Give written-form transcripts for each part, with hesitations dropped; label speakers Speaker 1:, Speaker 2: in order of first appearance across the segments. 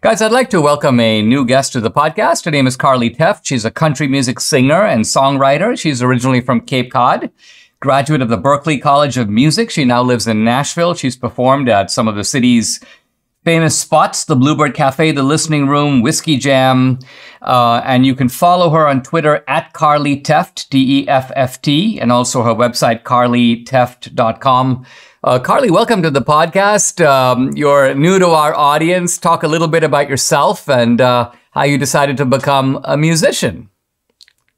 Speaker 1: Guys, I'd like to welcome a new guest to the podcast. Her name is Carly Tefft. She's a country music singer and songwriter. She's originally from Cape Cod, graduate of the Berklee College of Music. She now lives in Nashville. She's performed at some of the city's famous spots, the Bluebird Cafe, the Listening Room, Whiskey Jam. And you can follow her on Twitter at Carly Tefft, T-E-F-F-T, and also her website, carlytefft.com. Carly, welcome to the podcast. You're new to our audience. Talk a little bit about yourself and how you decided to become a musician.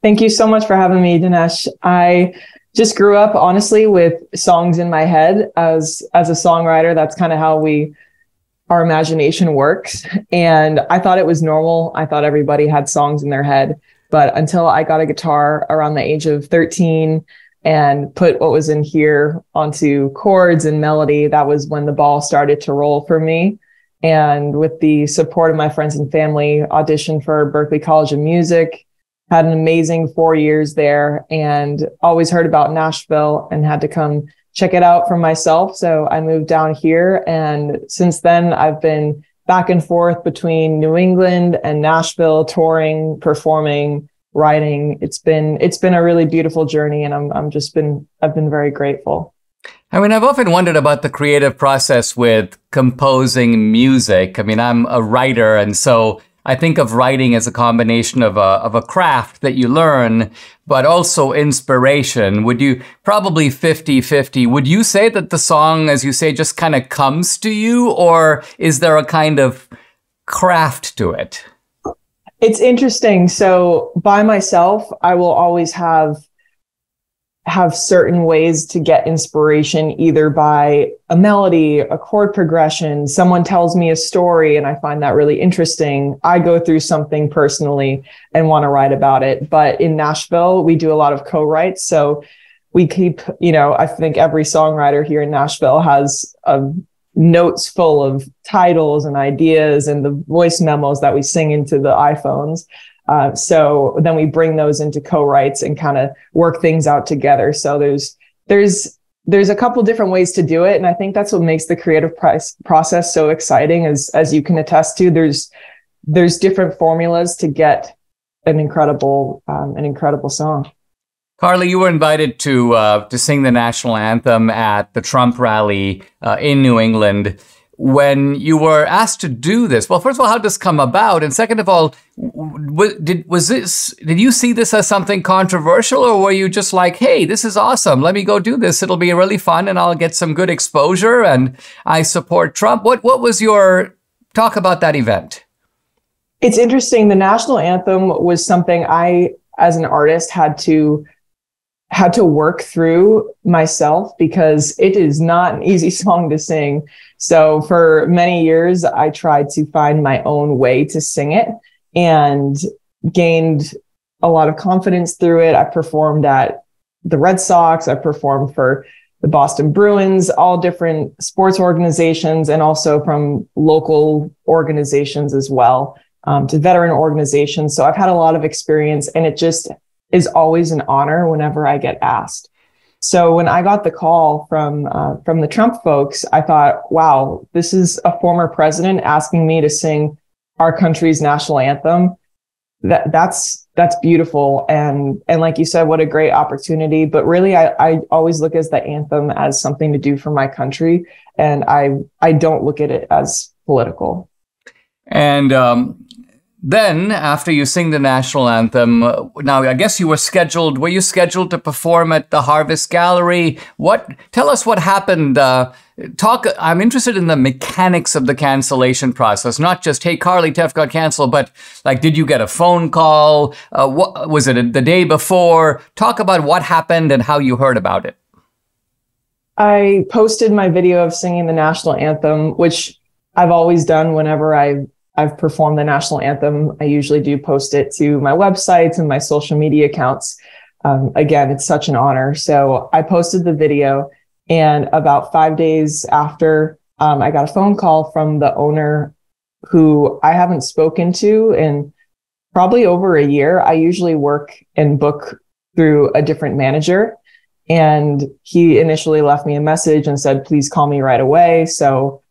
Speaker 2: Thank you so much for having me, Dinesh. I just grew up, honestly, with songs in my head. As a songwriter, that's kind of how our imagination works. And I thought it was normal. I thought everybody had songs in their head. But until I got a guitar around the age of 13 and put what was in here onto chords and melody, that was when the ball started to roll for me. And with the support of my friends and family, auditioned for Berklee College of Music, had an amazing 4 years there, and always heard about Nashville and had to come check it out for myself. So I moved down here, and since then I've been back and forth between New England and Nashville, touring, performing, writing. It's been a really beautiful journey, and I've been very grateful.
Speaker 1: I mean, I've often wondered about the creative process with composing music. I mean, I'm a writer, and so I think of writing as a combination of a craft that you learn, but also inspiration. Would you, probably 50-50, would you say that the song, as you say, just kind of comes to you, or is there a kind of craft to it?
Speaker 2: It's interesting. So by myself, I will always have certain ways to get inspiration, either by a melody, a chord progression. Someone tells me a story and I find that really interesting. I go through something personally and want to write about it. But in Nashville, we do a lot of co-writes. So we keep, I think every songwriter here in Nashville has notes full of titles and ideas and the voice memos that we sing into the iPhones. So then we bring those into co-writes and kind of work things out together. So there's a couple different ways to do it. And I think that's what makes the creative process so exciting, as you can attest to. There's different formulas to get an incredible song.
Speaker 1: Carly, you were invited to sing the national anthem at the Trump rally in New England. When you were asked to do this, well, first of all, how did this come about? And second of all, did you see this as something controversial, or were you just like, hey, this is awesome, let me go do this, it'll be really fun and I'll get some good exposure and I support Trump? What was your talk about that event?
Speaker 2: It's interesting. The national anthem was something I, as an artist, had to work through myself, because it is not an easy song to sing. So for many years, I tried to find my own way to sing it and gained a lot of confidence through it. I performed at the Red Sox. I performed for the Boston Bruins, all different sports organizations, and also from local organizations as well, to veteran organizations. So I've had a lot of experience, and it just is always an honor whenever I get asked. So when I got the call from the Trump folks, I thought, wow, this is a former president asking me to sing our country's national anthem. That's beautiful. And like you said, what a great opportunity. But really, I always look at the anthem as something to do for my country. And I don't look at it as political. And then, after you sing the national anthem, now I guess were you scheduled to perform at the Harvest Gallery? Tell us what happened. I'm interested in the mechanics of the cancellation process, not just, hey, Carly Tefft got canceled, but like, did you get a phone call? What was it the day before? Talk about what happened and how you heard about it. I posted my video of singing the national anthem, which I've always done whenever I've performed the national anthem. I usually do post it to my websites and my social media accounts. Again, it's such an honor. So I posted the video, and about 5 days after, I got a phone call from the owner, who I haven't spoken to in probably over a year. I usually work and book through a different manager. And he initially left me a message and said, please call me right away. So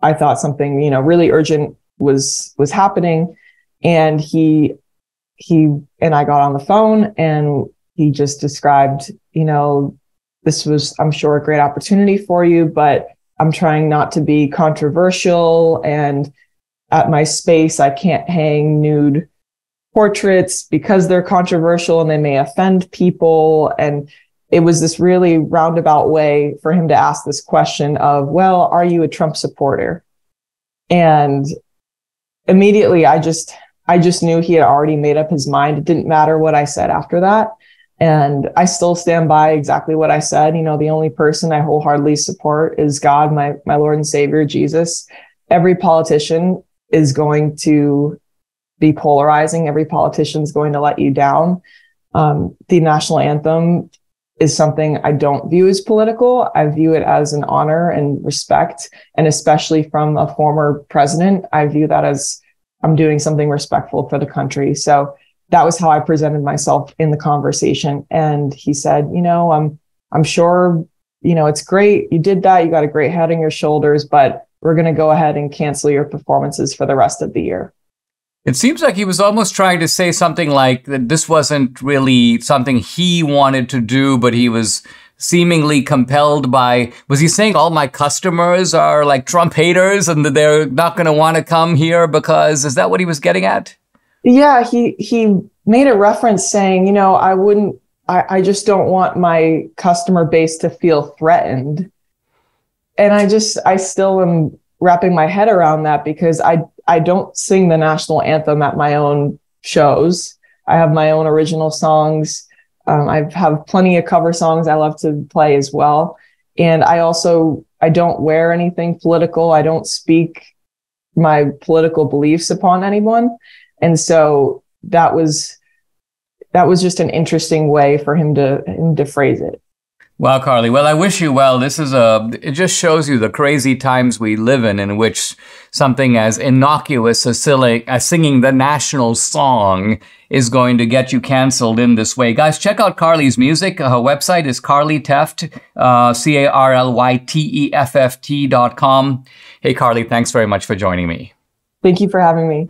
Speaker 2: I thought something, really urgent was happening. And he and I got on the phone, and he just described, this was, I'm sure, a great opportunity for you, but I'm trying not to be controversial. And at my space, I can't hang nude portraits because they're controversial and they may offend people. And it was this really roundabout way for him to ask this question of, well, are you a Trump supporter? And immediately I just knew he had already made up his mind. It didn't matter what I said after that. And I still stand by exactly what I said. The only person I wholeheartedly support is God, my Lord and Savior, Jesus. Every politician is going to be polarizing. Every politician is going to let you down. The national anthem is something I don't view as political. I view it as an honor and respect. And especially from a former president, I view that as I'm doing something respectful for the country. So that was how I presented myself in the conversation. And he said, I'm sure, it's great. You did that. You got a great head on your shoulders, but we're going to go ahead and cancel your performances for the rest of the year.
Speaker 1: It seems like he was almost trying to say something like that this wasn't really something he wanted to do, but he was seemingly compelled by, was he saying all my customers are like Trump haters and that they're not going to want to come here because, is that what he was getting at?
Speaker 2: Yeah, he made a reference saying, I just don't want my customer base to feel threatened. And I still am wrapping my head around that, because I don't sing the national anthem at my own shows. I have my own original songs. I have plenty of cover songs I love to play as well. And I don't wear anything political. I don't speak my political beliefs upon anyone. And so that was just an interesting way for him to phrase it.
Speaker 1: Wow, Carly. Well, I wish you well. It just shows you the crazy times we live in which something as innocuous as singing the national song is going to get you canceled in this way. Guys, check out Carly's music. Her website is Carly Tefft, CarlyTefft.com. Hey, Carly, thanks very much for joining me.
Speaker 2: Thank you for having me.